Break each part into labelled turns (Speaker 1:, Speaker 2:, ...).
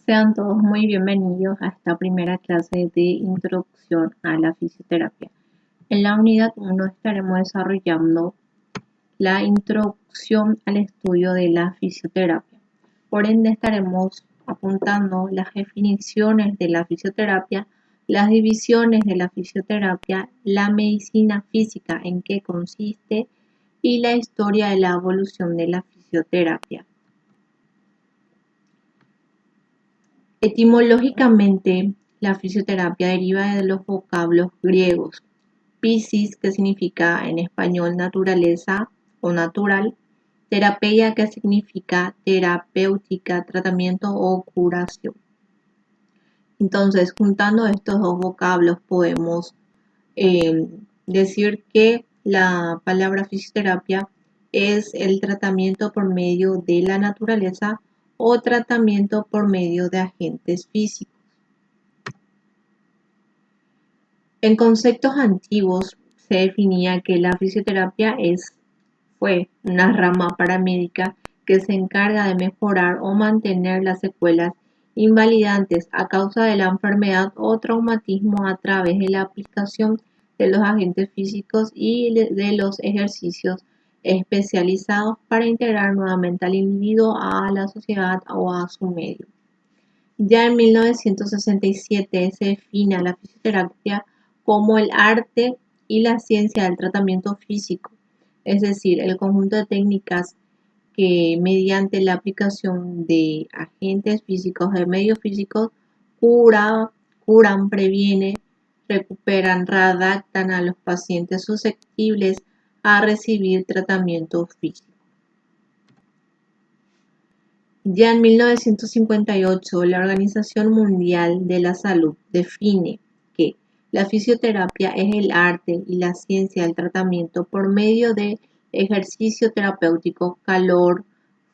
Speaker 1: Sean todos muy bienvenidos a esta primera clase de introducción a la fisioterapia. En la unidad 1 estaremos desarrollando la introducción al estudio de la fisioterapia. Por ende estaremos apuntando las definiciones de la fisioterapia, las divisiones de la fisioterapia, la medicina física en qué consiste y la historia de la evolución de la fisioterapia. Etimológicamente, la fisioterapia deriva de los vocablos griegos "physis", que significa en español naturaleza o natural, "terapia", que significa terapéutica, tratamiento o curación. Entonces, juntando estos dos vocablos, podemos decir que la palabra fisioterapia es el tratamiento por medio de la naturaleza o tratamiento por medio de agentes físicos. En conceptos antiguos se definía que la fisioterapia fue una rama paramédica que se encarga de mejorar o mantener las secuelas invalidantes a causa de la enfermedad o traumatismo a través de la aplicación de los agentes físicos y de los ejercicios especializados para integrar nuevamente al individuo a la sociedad o a su medio. Ya en 1967 se define a la fisioterapia como el arte y la ciencia del tratamiento físico, es decir, el conjunto de técnicas que mediante la aplicación de agentes físicos, de medios físicos, curan, previenen, recuperan, readaptan a los pacientes susceptibles a recibir tratamiento físico. Ya en 1958, la Organización Mundial de la Salud define que la fisioterapia es el arte y la ciencia del tratamiento por medio de ejercicio terapéutico, calor,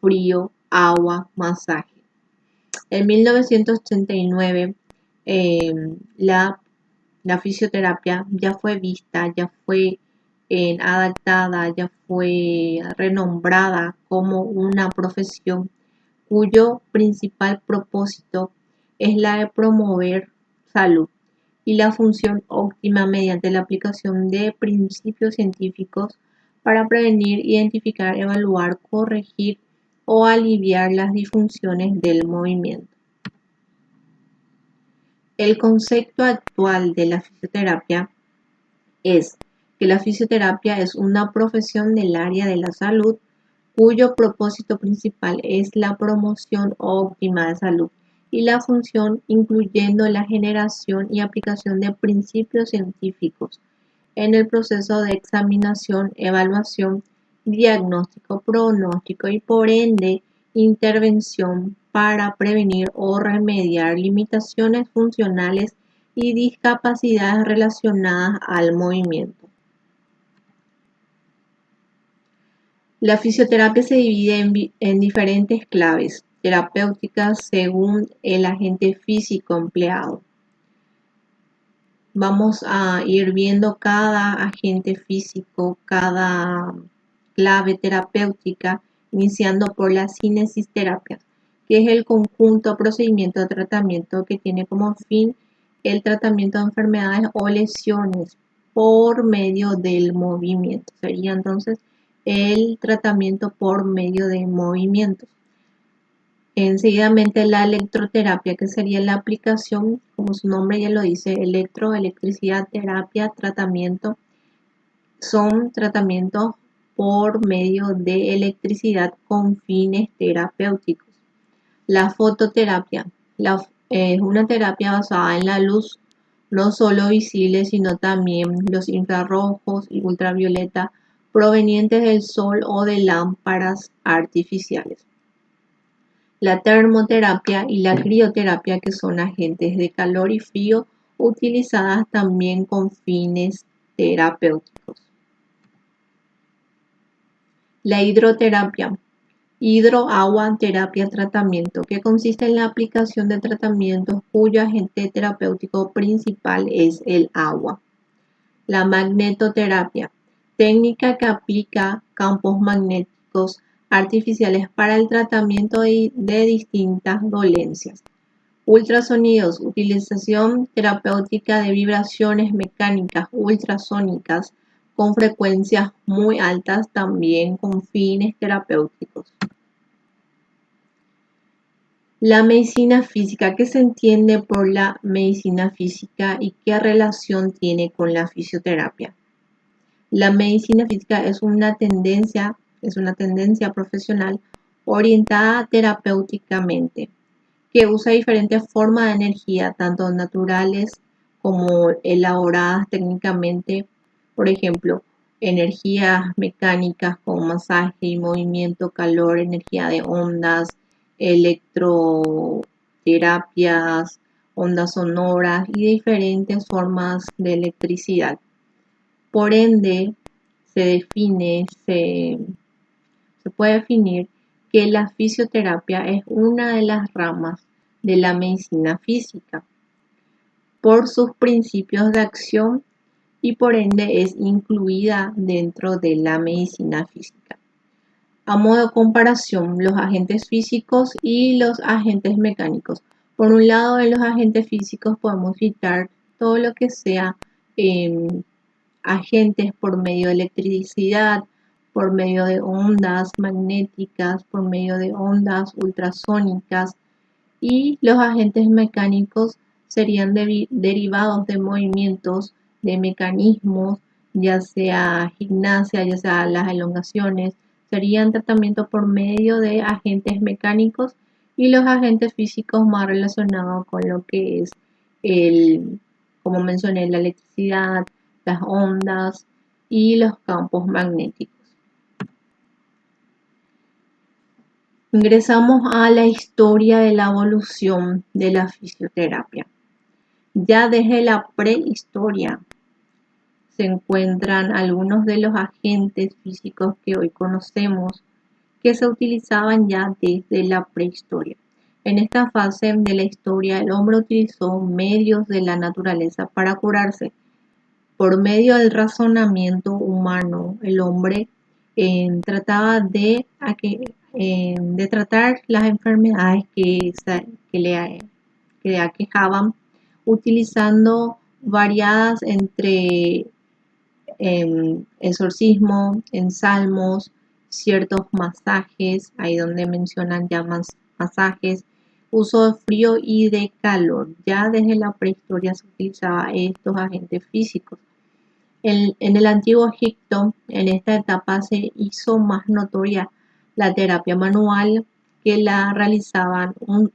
Speaker 1: frío, agua, masaje. En 1989, la fisioterapia ya fue vista, ya fue adaptada, ya fue renombrada como una profesión cuyo principal propósito es la de promover salud y la función óptima mediante la aplicación de principios científicos para prevenir, identificar, evaluar, corregir o aliviar las disfunciones del movimiento. El concepto actual de la fisioterapia es que la fisioterapia es una profesión del área de la salud cuyo propósito principal es la promoción óptima de salud y la función incluyendo la generación y aplicación de principios científicos en el proceso de examinación, evaluación, diagnóstico, pronóstico y por ende intervención para prevenir o remediar limitaciones funcionales y discapacidades relacionadas al movimiento. La fisioterapia se divide en diferentes claves terapéuticas según el agente físico empleado. Vamos a ir viendo cada agente físico, cada clave terapéutica, iniciando por la cinesiterapia, que es el conjunto de procedimientos de tratamiento que tiene como fin el tratamiento de enfermedades o lesiones por medio del movimiento. Sería entonces el tratamiento por medio de movimientos. Enseguidamente la electroterapia, que sería la aplicación, como su nombre ya lo dice, electricidad, terapia, tratamiento. Son tratamientos por medio de electricidad con fines terapéuticos. La fototerapia es una terapia basada en la luz, no solo visible, sino también los infrarrojos y ultravioleta provenientes del sol o de lámparas artificiales. La termoterapia y la crioterapia, que son agentes de calor y frío utilizadas también con fines terapéuticos. La hidroterapia, agua, terapia, tratamiento, que consiste en la aplicación de tratamientos cuyo agente terapéutico principal es el agua. La magnetoterapia, técnica que aplica campos magnéticos artificiales para el tratamiento de distintas dolencias. Ultrasonidos, utilización terapéutica de vibraciones mecánicas ultrasónicas con frecuencias muy altas también con fines terapéuticos. La medicina física, ¿qué se entiende por la medicina física y qué relación tiene con la fisioterapia? La medicina física es una tendencia profesional orientada terapéuticamente que usa diferentes formas de energía, tanto naturales como elaboradas técnicamente, por ejemplo, energías mecánicas con masaje y movimiento, calor, energía de ondas, electroterapias, ondas sonoras y diferentes formas de electricidad. Por ende, se puede definir que la fisioterapia es una de las ramas de la medicina física por sus principios de acción y por ende es incluida dentro de la medicina física. A modo de comparación, los agentes físicos y los agentes mecánicos. Por un lado, en los agentes físicos podemos citar todo lo que sea agentes por medio de electricidad, por medio de ondas magnéticas, por medio de ondas ultrasónicas, y los agentes mecánicos serían derivados de movimientos de mecanismos, ya sea gimnasia, ya sea las elongaciones, serían tratamientos por medio de agentes mecánicos, y los agentes físicos más relacionados con lo que es como mencioné, la electricidad, las ondas y los campos magnéticos. Ingresamos a la historia de la evolución de la fisioterapia. Ya desde la prehistoria se encuentran algunos de los agentes físicos que hoy conocemos que se utilizaban ya desde la prehistoria. En esta fase de la historia, el hombre utilizó medios de la naturaleza para curarse. Por medio del razonamiento humano, el hombre trataba de tratar las enfermedades que le aquejaban, utilizando variadas entre exorcismo, en salmos, ciertos masajes, ahí donde mencionan ya masajes, uso de frío y de calor. Ya desde la prehistoria se utilizaba estos agentes físicos. En el antiguo Egipto, en esta etapa se hizo más notoria la terapia manual que la realizaba un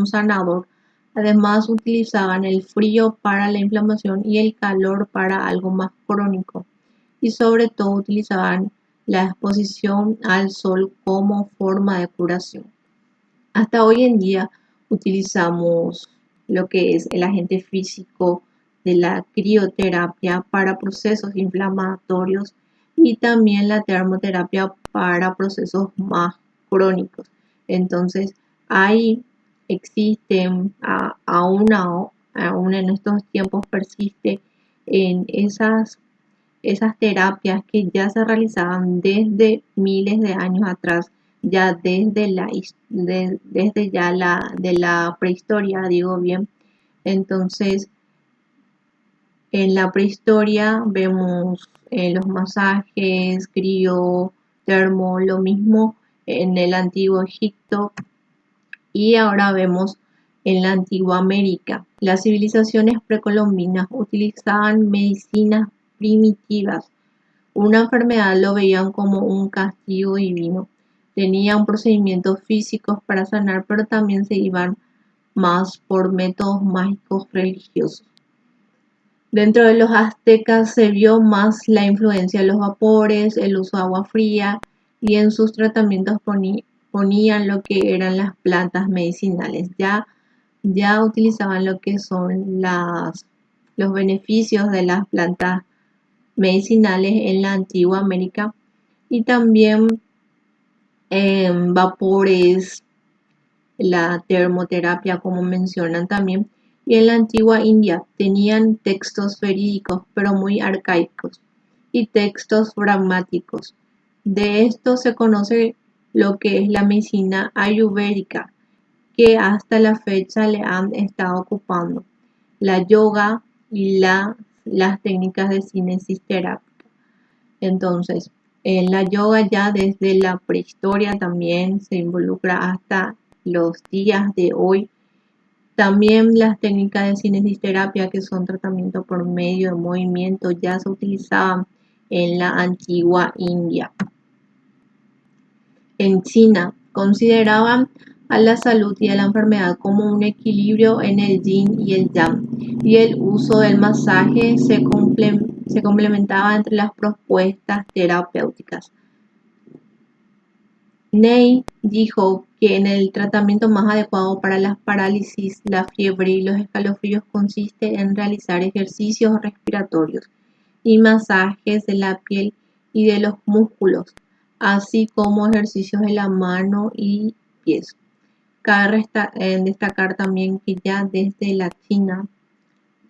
Speaker 1: sanador. Además, utilizaban el frío para la inflamación y el calor para algo más crónico. Y sobre todo utilizaban la exposición al sol como forma de curación. Hasta hoy en día utilizamos lo que es el agente físico de la crioterapia para procesos inflamatorios y también la termoterapia para procesos más crónicos. Entonces, ahí existen, aún en estos tiempos persiste en esas terapias que ya se realizaban desde miles de años atrás, ya desde la prehistoria, digo bien. Entonces, en la prehistoria vemos los masajes, crío, termo, lo mismo en el antiguo Egipto, y ahora vemos en la antigua América. Las civilizaciones precolombinas utilizaban medicinas primitivas. Una enfermedad lo veían como un castigo divino. Tenían procedimientos físicos para sanar, pero también se iban más por métodos mágicos religiosos. Dentro de los aztecas se vio más la influencia de los vapores, el uso de agua fría, y en sus tratamientos ponían lo que eran las plantas medicinales. Ya utilizaban lo que son los beneficios de las plantas medicinales en la antigua América, y también vapores, la termoterapia como mencionan también. Y en la antigua India tenían textos verídicos pero muy arcaicos y textos pragmáticos. De esto se conoce lo que es la medicina ayurvédica, que hasta la fecha le han estado ocupando: la yoga y las técnicas de cinesis terapia. Entonces, en la yoga ya desde la prehistoria también se involucra hasta los días de hoy. También las técnicas de cinesisterapia, que son tratamientos por medio de movimiento, ya se utilizaban en la antigua India. En China, consideraban a la salud y a la enfermedad como un equilibrio en el yin y el yang, y el uso del masaje se complementaba entre las propuestas terapéuticas. Ney dijo que en el tratamiento más adecuado para las parálisis, la fiebre y los escalofríos consiste en realizar ejercicios respiratorios y masajes de la piel y de los músculos, así como ejercicios de la mano y pies. Cabe destacar también que ya desde la China,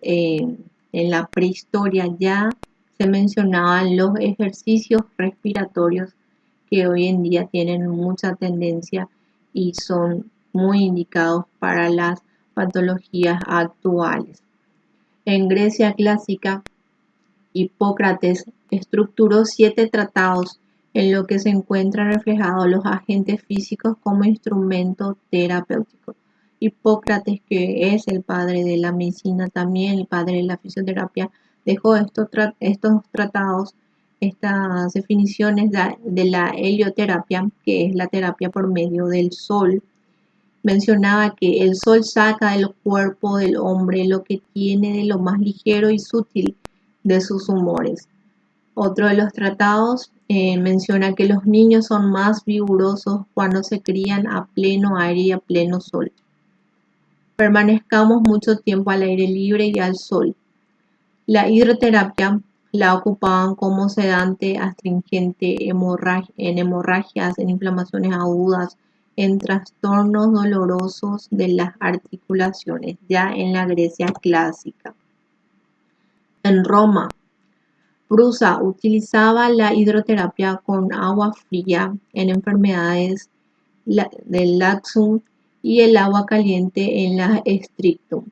Speaker 1: en la prehistoria, ya se mencionaban los ejercicios respiratorios, que hoy en día tienen mucha tendencia y son muy indicados para las patologías actuales. En Grecia clásica, Hipócrates estructuró 7 tratados en los que se encuentran reflejados los agentes físicos como instrumento terapéutico. Hipócrates, que es el padre de la medicina, también el padre de la fisioterapia, dejó estos tratados, estas definiciones de la helioterapia, que es la terapia por medio del sol. Mencionaba que el sol saca del cuerpo del hombre lo que tiene de lo más ligero y sutil de sus humores. Otro de los tratados menciona que los niños son más vigorosos cuando se crían a pleno aire y a pleno sol. Permanezcamos mucho tiempo al aire libre y al sol. La hidroterapia la ocupaban como sedante astringente en hemorragias, en inflamaciones agudas, en trastornos dolorosos de las articulaciones, ya en la Grecia clásica. En Roma, Prusa utilizaba la hidroterapia con agua fría en enfermedades del laxum y el agua caliente en la strictum.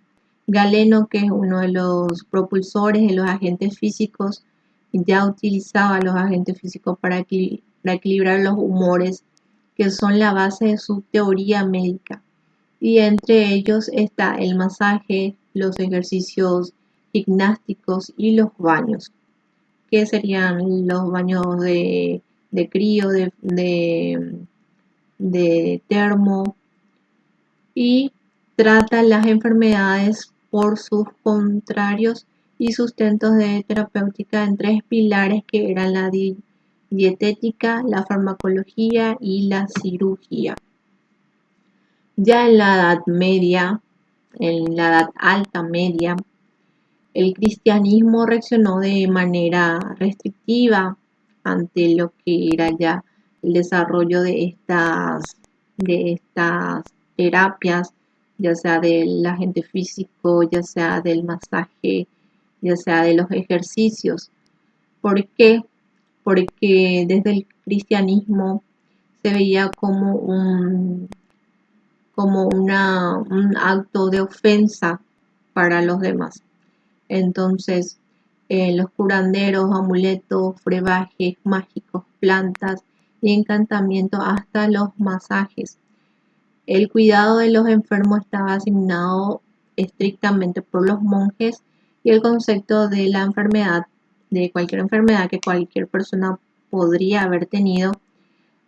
Speaker 1: Galeno, que es uno de los propulsores de los agentes físicos, ya utilizaba los agentes físicos para equilibrar los humores, que son la base de su teoría médica. Y entre ellos está el masaje, los ejercicios gimnásticos y los baños, que serían los baños de crío, de termo, y trata las enfermedades por sus contrarios y sustentos de terapéutica en 3 pilares, que eran la dietética, la farmacología y la cirugía. Ya en la Edad Media, en la Edad Alta Media, el cristianismo reaccionó de manera restrictiva ante lo que era ya el desarrollo de estas terapias, ya sea del agente físico, ya sea del masaje, ya sea de los ejercicios. ¿Por qué? Porque desde el cristianismo se veía como un acto de ofensa para los demás. Entonces, los curanderos, amuletos, brebajes mágicos, plantas y encantamientos, hasta los masajes. El cuidado de los enfermos estaba asignado estrictamente por los monjes, y el concepto de la enfermedad, de cualquier enfermedad que cualquier persona podría haber tenido,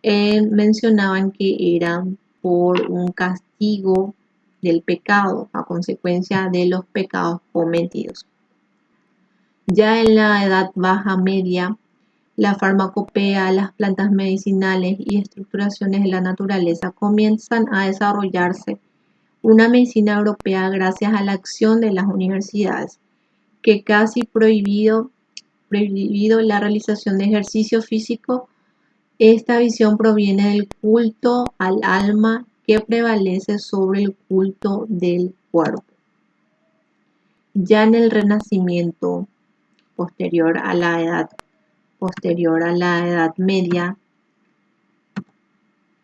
Speaker 1: mencionaban que eran por un castigo del pecado, a consecuencia de los pecados cometidos. Ya en la Edad Baja Media, la farmacopea, las plantas medicinales y estructuraciones de la naturaleza comienzan a desarrollarse una medicina europea gracias a la acción de las universidades, que casi prohibido la realización de ejercicio físico. Esta visión proviene del culto al alma que prevalece sobre el culto del cuerpo. Ya en el Renacimiento, posterior a la Edad Media,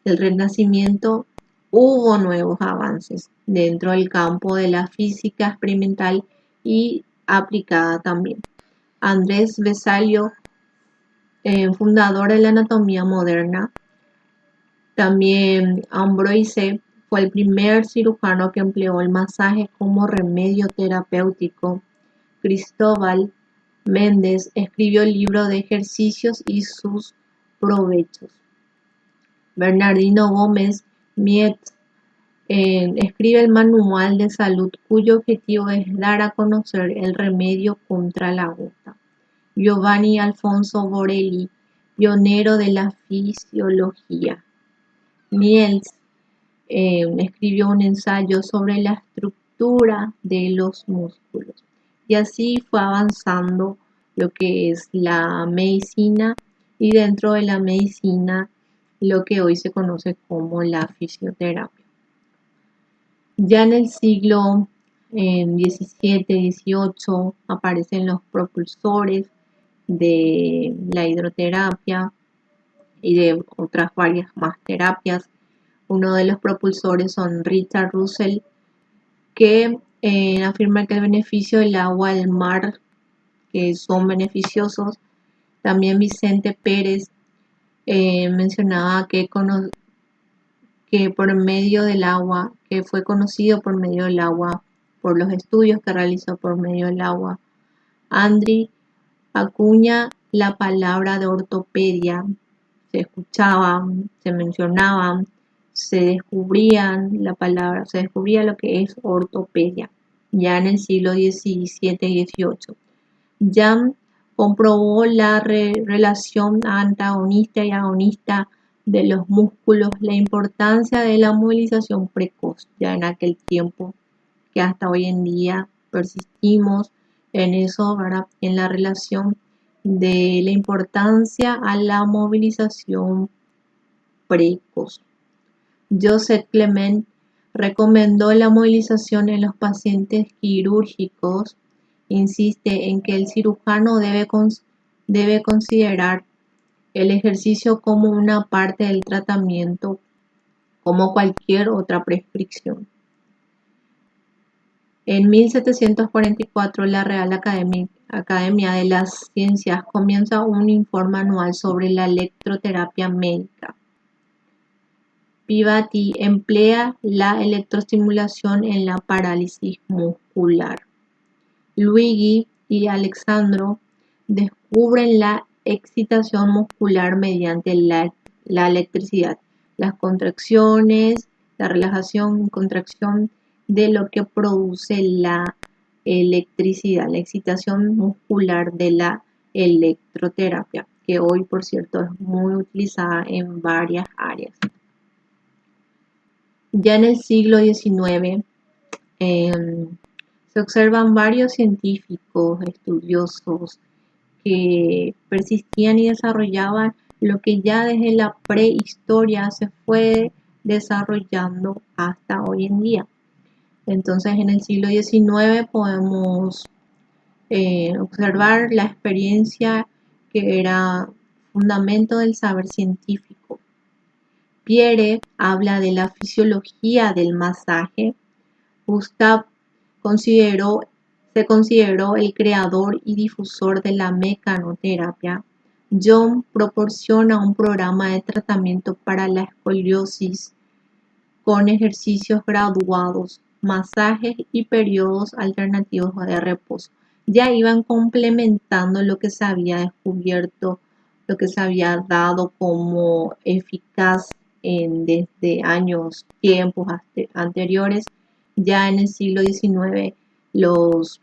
Speaker 1: el Renacimiento hubo nuevos avances dentro del campo de la física experimental y aplicada también. Andrés Vesalio, fundador de la anatomía moderna, también Ambroise fue el primer cirujano que empleó el masaje como remedio terapéutico. Cristóbal Méndez escribió el libro de ejercicios y sus provechos. Bernardino Gómez Miet escribe el Manual de Salud, cuyo objetivo es dar a conocer el remedio contra la gota. Giovanni Alfonso Borelli, pionero de la fisiología. Niels escribió un ensayo sobre la estructura de los músculos. Y así fue avanzando lo que es la medicina y dentro de la medicina lo que hoy se conoce como la fisioterapia. Ya en el siglo XVII, XVIII aparecen los propulsores de la hidroterapia y de otras varias más terapias. Uno de los propulsores son Richard Russell, que afirma que el beneficio del agua del mar, que son beneficiosos. También Vicente Pérez mencionaba que por medio del agua, que fue conocido por medio del agua, por los estudios que realizó por medio del agua. Andri acuña la palabra de ortopedia, se escuchaban, se mencionaban, se descubría lo que es ortopedia, ya en el siglo XVII y XVIII. Jam comprobó la relación antagonista y agonista de los músculos, la importancia de la movilización precoz, ya en aquel tiempo, que hasta hoy en día persistimos en eso, ¿verdad? En la relación de la importancia a la movilización precoz. Joseph Clement recomendó la movilización en los pacientes quirúrgicos. Insiste en que el cirujano debe considerar el ejercicio como una parte del tratamiento, como cualquier otra prescripción. En 1744, la Real Academia de las Ciencias comienza un informe anual sobre la electroterapia médica. Pivati emplea la electroestimulación en la parálisis muscular. Luigi y Alexandro descubren la excitación muscular mediante la electricidad, las contracciones, la relajación y contracción de lo que produce la electricidad, la excitación muscular de la electroterapia, que hoy, por cierto, es muy utilizada en varias áreas. Ya en el siglo XIX se observan varios científicos estudiosos que persistían y desarrollaban lo que ya desde la prehistoria se fue desarrollando hasta hoy en día. Entonces, en el siglo XIX podemos observar la experiencia que era fundamento del saber científico. Pierre habla de la fisiología del masaje. Gustave se consideró el creador y difusor de la mecanoterapia. John proporciona un programa de tratamiento para la escoliosis con ejercicios graduados, masajes y periodos alternativos de reposo. Ya iban complementando lo que se había descubierto, lo que se había dado como eficaz desde tiempos anteriores. Ya en el siglo XIX los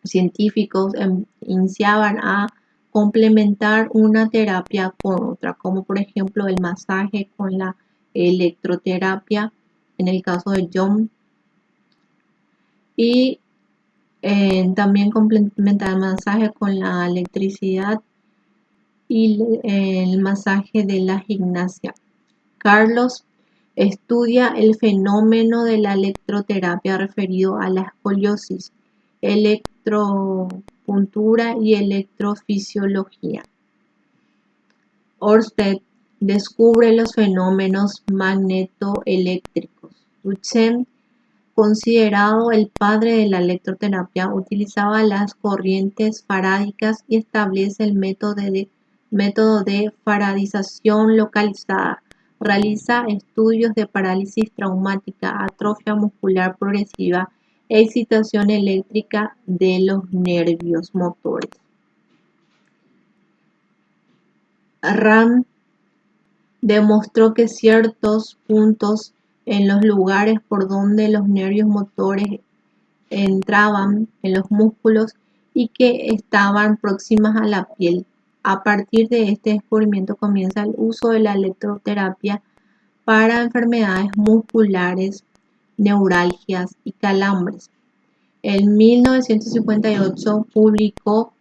Speaker 1: científicos iniciaban a complementar una terapia con otra, como por ejemplo el masaje con la electroterapia, en el caso de John, y también complementar el masaje con la electricidad y el masaje de la gimnasia. Carlos estudia el fenómeno de la electroterapia referido a la escoliosis, electropuntura y electrofisiología. Ørsted descubre los fenómenos magnetoeléctricos. Duchenne, considerado el padre de la electroterapia, utilizaba las corrientes farádicas y establece el método de faradización localizada. Realiza estudios de parálisis traumática, atrofia muscular progresiva e excitación eléctrica de los nervios motores. Rand demostró que ciertos puntos en los lugares por donde los nervios motores entraban en los músculos y que estaban próximas a la piel. A partir de este descubrimiento comienza el uso de la electroterapia para enfermedades musculares, neuralgias y calambres. En 1958 publicó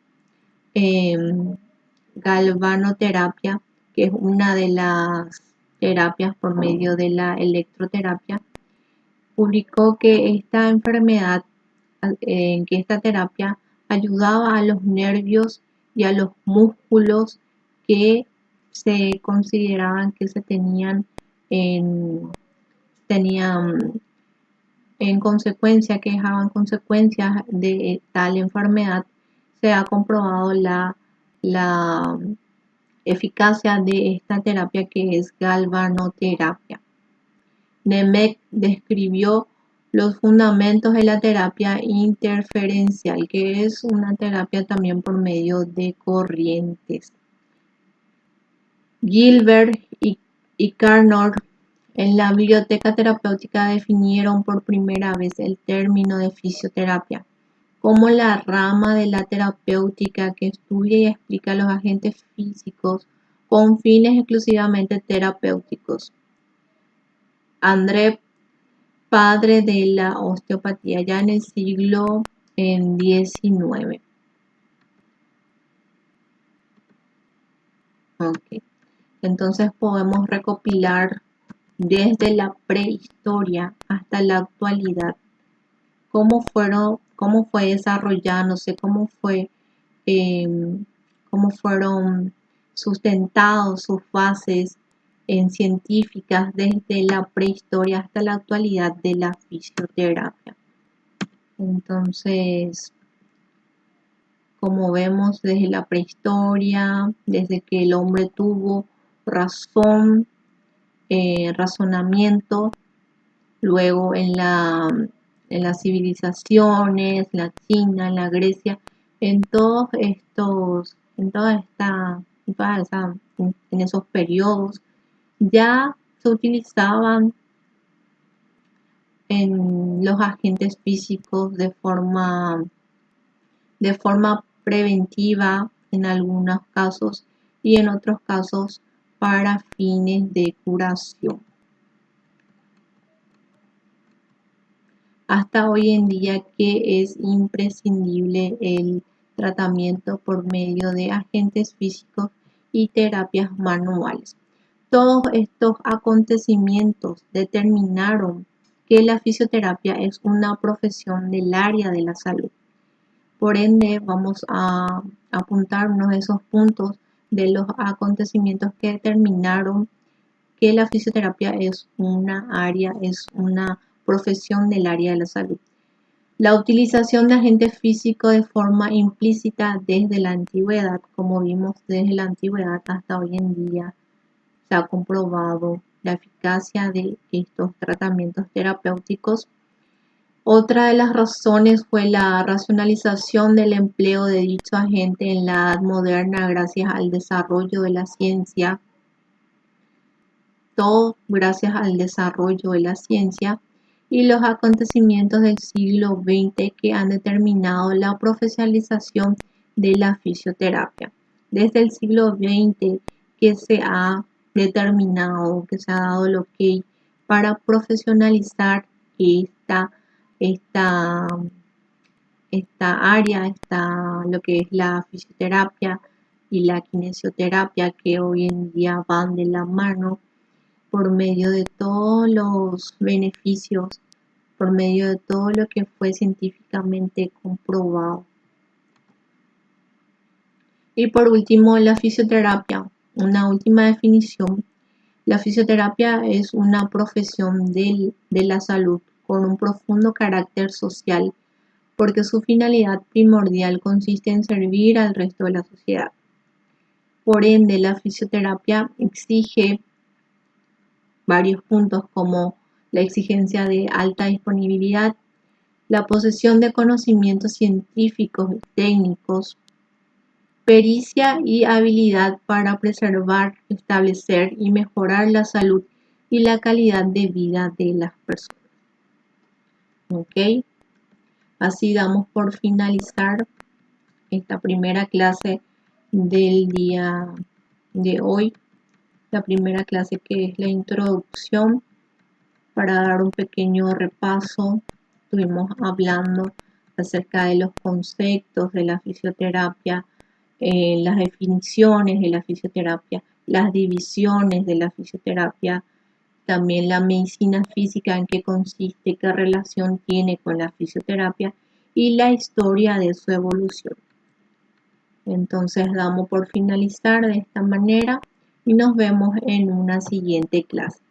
Speaker 1: galvanoterapia, que es una de las terapias por medio de la electroterapia. Publicó que esta enfermedad, que esta terapia ayudaba a los nervios y a los músculos que se consideraban que se tenían en consecuencia, que dejaban consecuencias de tal enfermedad. Se ha comprobado la eficacia de esta terapia, que es galvanoterapia. Nemec describió los fundamentos de la terapia interferencial, que es una terapia también por medio de corrientes. Gilbert y Carnot en la biblioteca terapéutica definieron por primera vez el término de fisioterapia como la rama de la terapéutica que estudia y explica los agentes físicos con fines exclusivamente terapéuticos. André, padre de la osteopatía, ya en el siglo XIX. Okay. Entonces podemos recopilar desde la prehistoria hasta la actualidad cómo fue desarrollándose, cómo fueron sustentados sus bases científicas desde la prehistoria hasta la actualidad de la fisioterapia. Entonces, como vemos desde la prehistoria, desde que el hombre tuvo razonamiento, luego en las civilizaciones, la China, la Grecia, en esos periodos ya se utilizaban en los agentes físicos de forma preventiva en algunos casos y en otros casos para fines de curación. Hasta hoy en día que es imprescindible el tratamiento por medio de agentes físicos y terapias manuales. Todos estos acontecimientos determinaron que la fisioterapia es una profesión del área de la salud. Por ende, vamos a apuntarnos esos puntos de los acontecimientos que determinaron que la fisioterapia es una profesión del área de la salud. La utilización de agentes físicos de forma implícita desde la antigüedad, como vimos desde la antigüedad hasta hoy en día, se ha comprobado la eficacia de estos tratamientos terapéuticos. Otra de las razones fue la racionalización del empleo de dicho agente en la edad moderna gracias al desarrollo de la ciencia. Todo gracias al desarrollo de la ciencia y los acontecimientos del siglo XX que han determinado la profesionalización de la fisioterapia. Desde el siglo XX que se ha determinado, que se ha dado el ok para profesionalizar esta área, lo que es la fisioterapia y la kinesioterapia, que hoy en día van de la mano por medio de todos los beneficios, por medio de todo lo que fue científicamente comprobado. Y por último, la fisioterapia, una última definición, La fisioterapia es una profesión de la salud con un profundo carácter social porque su finalidad primordial consiste en servir al resto de la sociedad. Por ende, la fisioterapia exige varios puntos como la exigencia de alta disponibilidad, la posesión de conocimientos científicos y técnicos, pericia y habilidad para preservar, establecer y mejorar la salud y la calidad de vida de las personas. ¿Ok? Así damos por finalizar esta primera clase del día de hoy. La primera clase que es la introducción. Para dar un pequeño repaso, estuvimos hablando acerca de los conceptos de la fisioterapia, las definiciones de la fisioterapia, las divisiones de la fisioterapia, también la medicina física, en qué consiste, qué relación tiene con la fisioterapia y la historia de su evolución. Entonces damos por finalizar de esta manera y nos vemos en una siguiente clase.